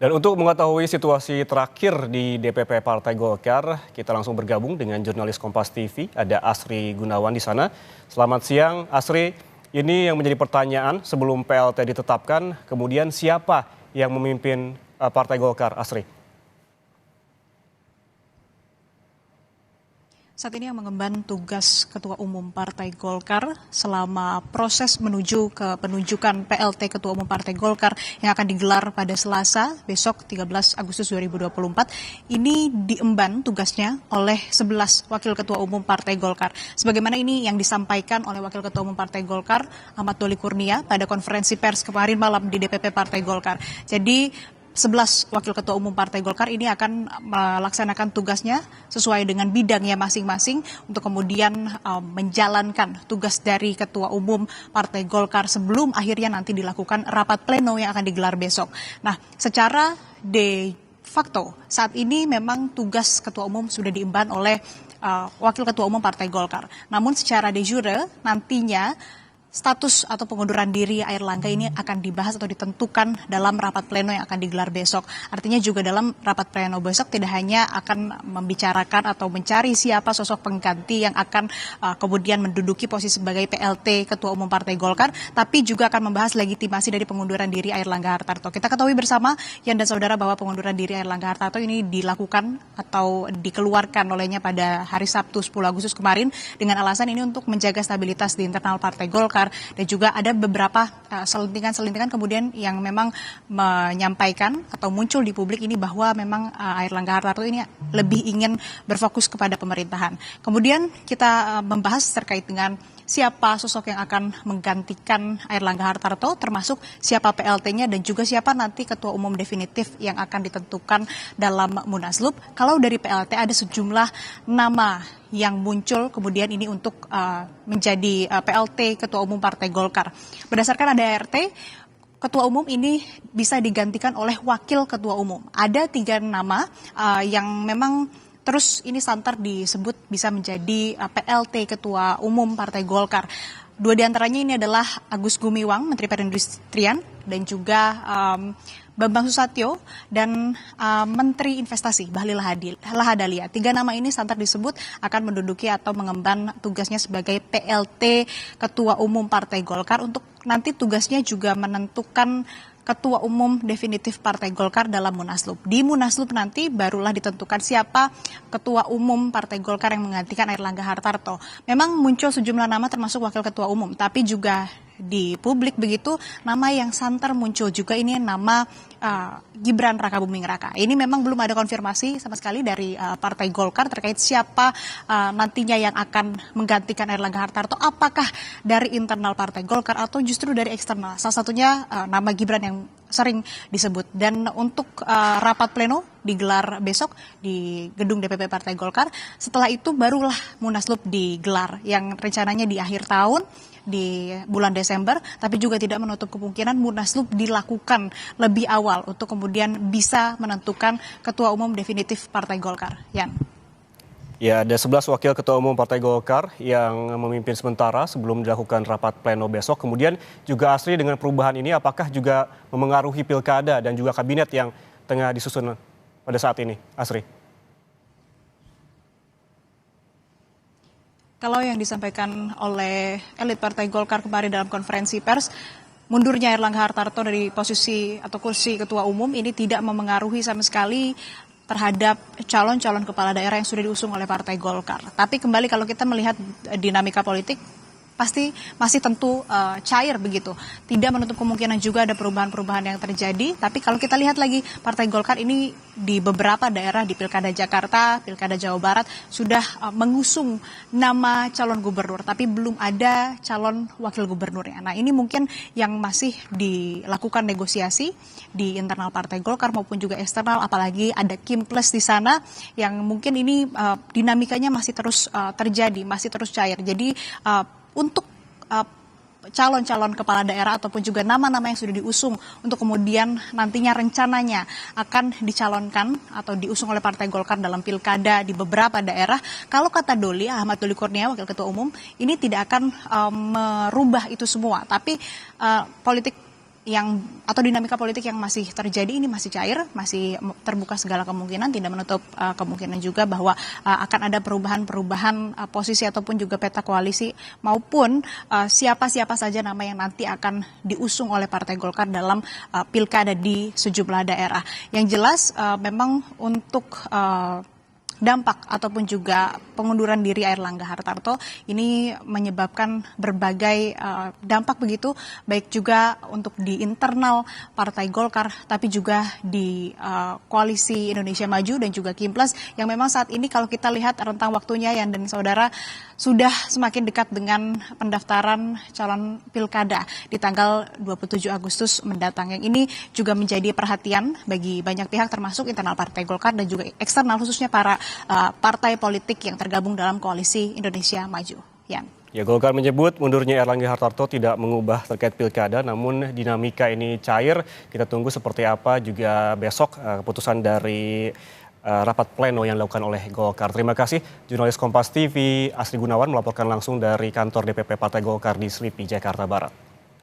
Dan untuk mengetahui situasi terakhir di DPP Partai Golkar, kita langsung bergabung dengan jurnalis Kompas TV, ada Asri Gunawan di sana. Selamat siang, Asri. Ini yang menjadi pertanyaan sebelum PLT ditetapkan, kemudian siapa yang memimpin Partai Golkar, Asri? Saat ini yang mengemban tugas Ketua Umum Partai Golkar selama proses menuju ke penunjukan PLT Ketua Umum Partai Golkar yang akan digelar pada Selasa besok 13 Agustus 2024 ini diemban tugasnya oleh 11 Wakil Ketua Umum Partai Golkar. Sebagaimana ini yang disampaikan oleh Wakil Ketua Umum Partai Golkar Ahmad Doli Kurnia pada konferensi pers kemarin malam di DPP Partai Golkar. Jadi 11 Wakil Ketua Umum Partai Golkar ini akan melaksanakan tugasnya sesuai dengan bidangnya masing-masing untuk kemudian menjalankan tugas dari Ketua Umum Partai Golkar sebelum akhirnya nanti dilakukan rapat pleno yang akan digelar besok. Nah, secara de facto saat ini memang tugas Ketua Umum sudah diemban oleh Wakil Ketua Umum Partai Golkar. Namun secara de jure nantinya status atau pengunduran diri Airlangga ini akan dibahas atau ditentukan dalam rapat pleno yang akan digelar besok. Artinya juga dalam rapat pleno besok tidak hanya akan membicarakan atau mencari siapa sosok pengganti yang akan kemudian menduduki posisi sebagai PLT Ketua Umum Partai Golkar, tapi juga akan membahas legitimasi dari pengunduran diri Airlangga Hartarto. Kita ketahui bersama, Yan dan Saudara, bahwa pengunduran diri Airlangga Hartarto ini dilakukan atau dikeluarkan olehnya pada hari Sabtu 10 Agustus kemarin dengan alasan ini untuk menjaga stabilitas di internal Partai Golkar. Dan juga ada beberapa selentingan-selentingan kemudian yang memang menyampaikan atau muncul di publik ini bahwa memang Airlangga Hartarto ini lebih ingin berfokus kepada pemerintahan. Kemudian kita membahas terkait dengan siapa sosok yang akan menggantikan Airlangga Hartarto, termasuk siapa PLT-nya dan juga siapa nanti Ketua Umum definitif yang akan ditentukan dalam Munaslup. Kalau dari PLT ada sejumlah nama yang muncul kemudian ini untuk menjadi PLT Ketua Umum Partai Golkar. Berdasarkan ADART, Ketua Umum ini bisa digantikan oleh Wakil Ketua Umum. Ada 3 nama yang memang terus ini santer disebut bisa menjadi PLT Ketua Umum Partai Golkar. 2 diantaranya ini adalah Agus Gumiwang, Menteri Perindustrian, dan juga Bambang Susatyo dan Menteri Investasi Bahlil Lahadalia. 3 nama ini santer disebut akan menduduki atau mengemban tugasnya sebagai PLT Ketua Umum Partai Golkar untuk nanti tugasnya juga menentukan Ketua Umum definitif Partai Golkar dalam Munaslup. Di Munaslup nanti barulah ditentukan siapa Ketua Umum Partai Golkar yang menggantikan Airlangga Hartarto. Memang muncul sejumlah nama termasuk Wakil Ketua Umum, tapi juga di publik begitu nama yang santer muncul juga ini nama Gibran Rakabuming Raka. Ini memang belum ada konfirmasi sama sekali dari Partai Golkar terkait siapa nantinya yang akan menggantikan Airlangga Hartarto. Apakah dari internal Partai Golkar atau justru dari eksternal? Salah satunya nama Gibran yang sering disebut. Dan untuk rapat pleno digelar besok di gedung DPP Partai Golkar. Setelah itu barulah Munaslup digelar yang rencananya di akhir tahun di bulan Desember, tapi juga tidak menutup kemungkinan Munaslup dilakukan lebih awal untuk kemudian bisa menentukan Ketua Umum definitif Partai Golkar. Yan. Ya, ada 11 Wakil Ketua Umum Partai Golkar yang memimpin sementara sebelum dilakukan rapat pleno besok. Kemudian juga Asri, dengan perubahan ini apakah juga memengaruhi pilkada dan juga kabinet yang tengah disusun pada saat ini, Asri? Kalau yang disampaikan oleh elit Partai Golkar kemarin dalam konferensi pers, mundurnya Airlangga Hartarto dari posisi atau kursi Ketua Umum ini tidak memengaruhi sama sekali terhadap calon-calon kepala daerah yang sudah diusung oleh Partai Golkar. Tapi kembali kalau kita melihat dinamika politik, pasti masih tentu cair begitu. Tidak menutup kemungkinan juga ada perubahan-perubahan yang terjadi. Tapi kalau kita lihat lagi Partai Golkar ini di beberapa daerah di Pilkada Jakarta, Pilkada Jawa Barat sudah mengusung nama calon gubernur. Tapi belum ada calon wakil gubernurnya. Nah ini mungkin yang masih dilakukan negosiasi di internal Partai Golkar maupun juga eksternal. Apalagi ada Kim Plus di sana yang mungkin ini dinamikanya masih terus terjadi, masih terus cair. Jadi untuk calon-calon kepala daerah ataupun juga nama-nama yang sudah diusung untuk kemudian nantinya rencananya akan dicalonkan atau diusung oleh Partai Golkar dalam pilkada di beberapa daerah. Kalau kata Ahmad Doli Kurnia, Wakil Ketua Umum, ini tidak akan merubah itu semua. Tapi politik atau dinamika politik yang masih terjadi ini masih cair, masih terbuka segala kemungkinan, tidak menutup kemungkinan juga bahwa akan ada perubahan-perubahan posisi ataupun juga peta koalisi maupun siapa-siapa saja nama yang nanti akan diusung oleh Partai Golkar dalam pilkada di sejumlah daerah. Yang jelas memang untuk dampak ataupun juga pengunduran diri Airlangga Hartarto ini menyebabkan berbagai dampak begitu, baik juga untuk di internal Partai Golkar tapi juga di koalisi Indonesia Maju dan juga Kimplas yang memang saat ini kalau kita lihat rentang waktunya Yan dan saudara sudah semakin dekat dengan pendaftaran calon pilkada di tanggal 27 Agustus mendatang. Yang ini juga menjadi perhatian bagi banyak pihak termasuk internal Partai Golkar dan juga eksternal khususnya para partai politik yang tergabung dalam koalisi Indonesia Maju. Yan. Ya, Golkar menyebut mundurnya Airlangga Hartarto tidak mengubah terkait pilkada, namun dinamika ini cair. Kita tunggu seperti apa juga besok keputusan dari rapat pleno yang dilakukan oleh Golkar. Terima kasih jurnalis Kompas TV Asri Gunawan melaporkan langsung dari kantor DPP Partai Golkar di Selipi, Jakarta Barat.